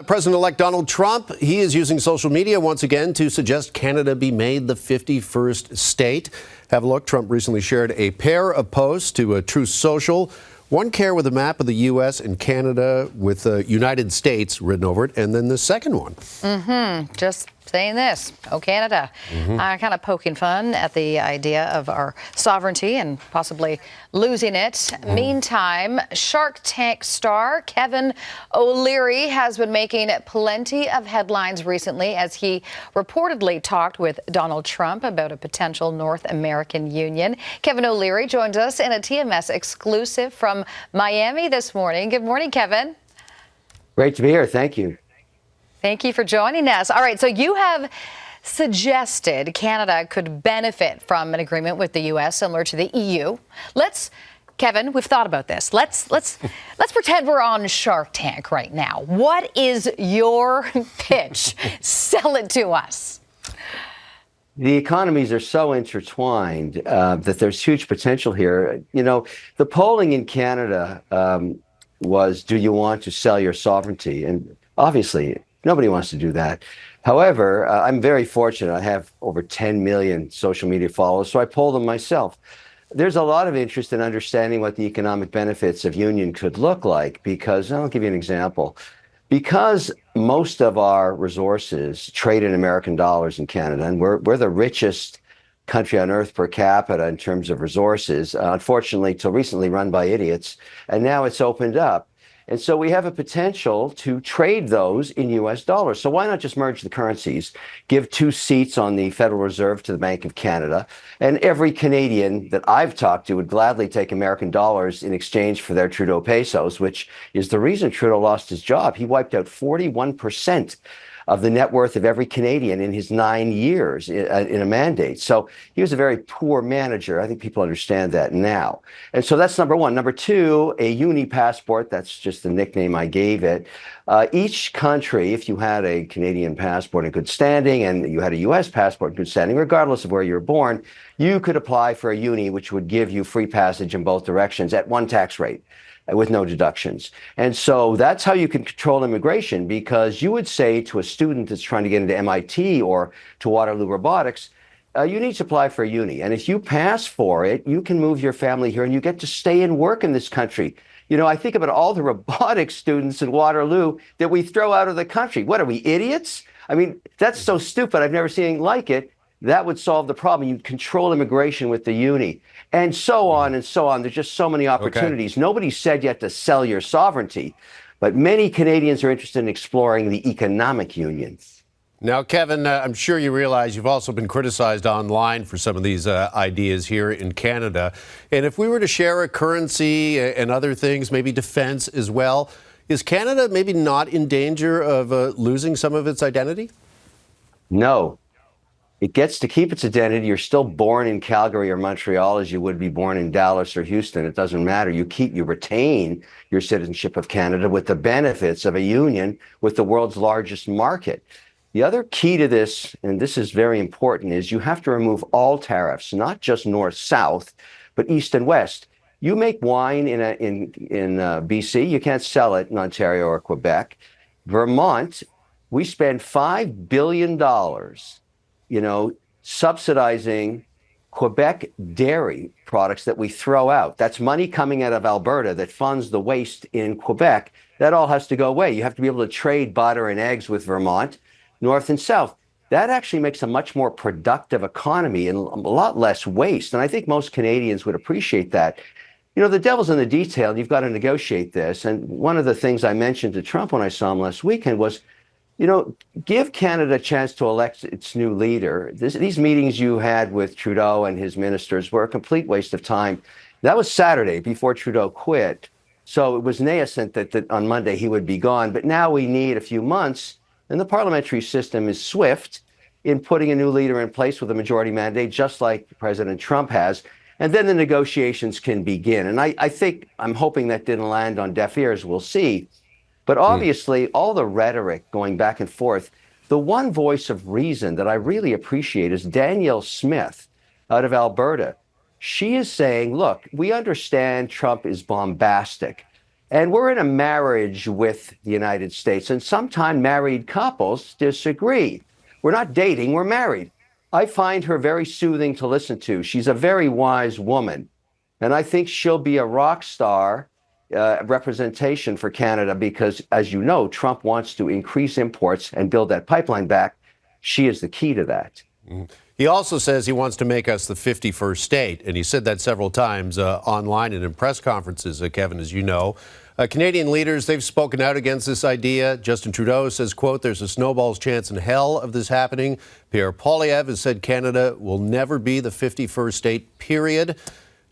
President-elect Donald Trump, he is using social media once again to suggest Canada be made the 51st state. Have a look. Trump recently shared a pair of posts to Truth Social. One care with a map of the U.S. and Canada with the United States written over it, and then the second one. Just saying this. Oh, Canada. Kind of poking fun at the idea of our sovereignty and possibly losing it. Meantime, Shark Tank star Kevin O'Leary has been making plenty of headlines recently as he reportedly talked with Donald Trump about a potential North American union. Kevin O'Leary joins us in a TMS exclusive from Miami this morning. Good morning, Kevin. Great to be here. Thank you. Thank you for joining us. All right, so you have suggested Canada could benefit from an agreement with the U.S. similar to the EU. Kevin, we've thought about this. Let's pretend we're on Shark Tank right now. What is your pitch? Sell it to us. The economies are so intertwined that there's huge potential here. You know, the polling in Canada was, do you want to sell your sovereignty? And obviously, nobody wants to do that. However, I'm very fortunate. I have over 10 million social media followers, so I poll them myself. There's a lot of interest in understanding what the economic benefits of union could look like because, I'll give you an example. Because most of our resources trade in American dollars in Canada, and we're the richest country on earth per capita in terms of resources, unfortunately, till recently run by idiots, and now it's opened up. And so we have a potential to trade those in U.S. dollars. So why not just merge the currencies, give 2 seats on the Federal Reserve to the Bank of Canada, and every Canadian that I've talked to would gladly take American dollars in exchange for their Trudeau pesos, which is the reason Trudeau lost his job. He wiped out 41% of the net worth of every Canadian in his 9 years in a mandate. So he was a very poor manager. I think people understand that now. And so that's number one. Number two, a uni passport. That's just the nickname I gave it. Each country, if you had a Canadian passport in good standing and you had a U.S. passport in good standing, regardless of where you were born, you could apply for a uni, which would give you free passage in both directions at one tax rate, with no deductions. And so that's how you can control immigration, because you would say to a student that's trying to get into MIT or to Waterloo Robotics, you need to apply for a uni. And if you pass for it, you can move your family here and you get to stay and work in this country. You know, I think about all the robotics students in Waterloo that we throw out of the country. What are we, idiots? I mean, that's so stupid. I've never seen anything like it. That would solve the problem. You'd control immigration with the uni, and so on and so on. There's just so many opportunities. Okay. Nobody said you have to sell your sovereignty, but many Canadians are interested in exploring the economic union. Now, Kevin, I'm sure you realize you've also been criticized online for some of these ideas here in Canada. And if we were to share a currency and other things, maybe defense as well, is Canada maybe not in danger of losing some of its identity? No. It gets to keep its identity. You're still born in Calgary or Montreal as you would be born in Dallas or Houston. It doesn't matter. You retain your citizenship of Canada with the benefits of a union with the world's largest market. The other key to this, and this is very important, is you have to remove all tariffs, not just north-south, but east and west. You make wine in BC, you can't sell it in Ontario or Quebec. Vermont, we spend $5 billion subsidizing Quebec dairy products that we throw out. That's money coming out of Alberta that funds the waste in Quebec. That all has to go away. You have to be able to trade butter and eggs with Vermont, north and south. That actually makes a much more productive economy and a lot less waste. And I think most Canadians would appreciate that. You know, the devil's in the detail. You've got to negotiate this. And one of the things I mentioned to Trump when I saw him last weekend was, you know, give Canada a chance to elect its new leader. These meetings you had with Trudeau and his ministers were a complete waste of time. That was Saturday before Trudeau quit. So it was nascent that on Monday he would be gone. But now we need a few months, and the parliamentary system is swift in putting a new leader in place with a majority mandate, just like President Trump has. And then the negotiations can begin. And I'm hoping that didn't land on deaf ears. We'll see. But obviously, all the rhetoric going back and forth, the one voice of reason that I really appreciate is Danielle Smith out of Alberta. She is saying, look, we understand Trump is bombastic. And we're in a marriage with the United States, and sometimes married couples disagree. We're not dating, we're married. I find her very soothing to listen to. She's a very wise woman, and I think she'll be a rock star representation for Canada because, as you know, Trump wants to increase imports and build that pipeline back. She is the key to that. He also says he wants to make us the 51st state, and he said that several times online and in press conferences, Kevin, as you know. Canadian leaders, they've spoken out against this idea. Justin Trudeau says, quote, there's a snowball's chance in hell of this happening. Pierre Poilievre has said Canada will never be the 51st state, period.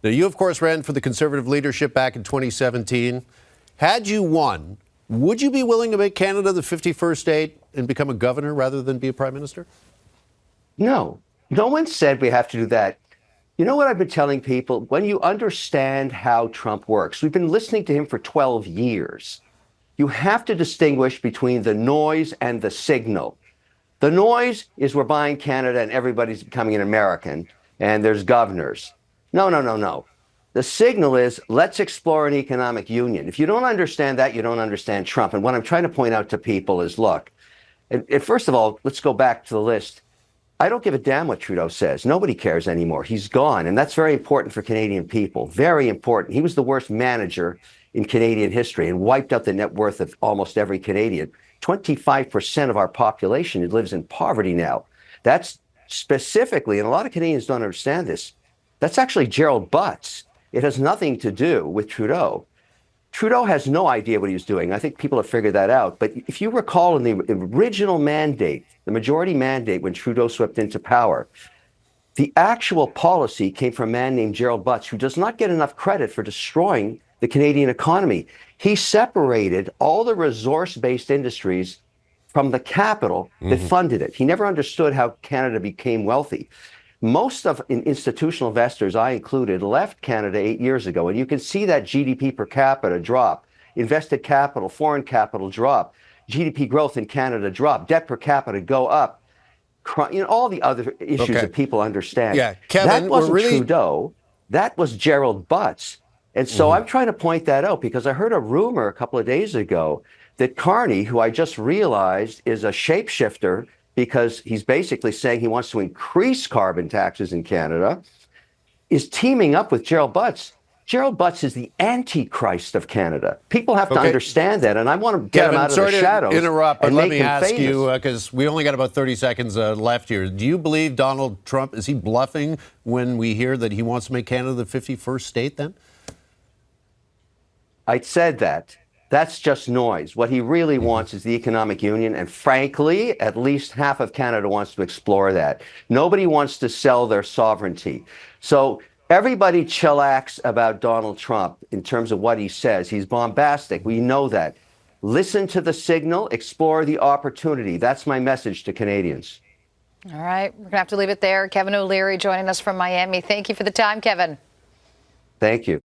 Now, you, of course, ran for the Conservative leadership back in 2017. Had you won, would you be willing to make Canada the 51st state and become a governor rather than be a prime minister? No, no one said we have to do that. You know what I've been telling people? When you understand how Trump works, we've been listening to him for 12 years. You have to distinguish between the noise and the signal. The noise is we're buying Canada and everybody's becoming an American and there's governors. No, no, no, no. The signal is let's explore an economic union. If you don't understand that, you don't understand Trump. And what I'm trying to point out to people is, look, and first of all, let's go back to the list. I don't give a damn what Trudeau says. Nobody cares anymore. He's gone. And that's very important for Canadian people. Very important. He was the worst manager in Canadian history and wiped out the net worth of almost every Canadian. 25% of our population lives in poverty now. That's specifically, and a lot of Canadians don't understand this, that's actually Gerald Butts. It has nothing to do with Trudeau. Trudeau has no idea what he was doing. I think people have figured that out. But if you recall in the original mandate, the majority mandate when Trudeau swept into power, the actual policy came from a man named Gerald Butts, who does not get enough credit for destroying the Canadian economy. He separated all the resource-based industries from the capital that funded it. He never understood how Canada became wealthy. Most of institutional investors, I included, left Canada 8 years ago, and you can see that GDP per capita drop, invested capital, foreign capital drop, GDP growth in Canada drop, debt per capita go up, all the other issues that people understand. Yeah, Kevin, that wasn't Trudeau, that was Gerald Butts. And so I'm trying to point that out because I heard a rumor a couple of days ago that Carney, who I just realized is a shapeshifter, because he's basically saying he wants to increase carbon taxes in Canada, is teaming up with Gerald Butts. Gerald Butts is the antichrist of Canada. People have to understand that, and I want to get him out of the shadows. Sorry to interrupt, but let me ask you, famous. because we only got about 30 seconds left here. Do you believe Donald Trump, is he bluffing when we hear that he wants to make Canada the 51st state then? I said that. That's just noise. What he really wants is the economic union. And frankly, at least half of Canada wants to explore that. Nobody wants to sell their sovereignty. So everybody chillax about Donald Trump in terms of what he says. He's bombastic. We know that. Listen to the signal, explore the opportunity. That's my message to Canadians. All right. We're going to have to leave it there. Kevin O'Leary joining us from Miami. Thank you for the time, Kevin. Thank you.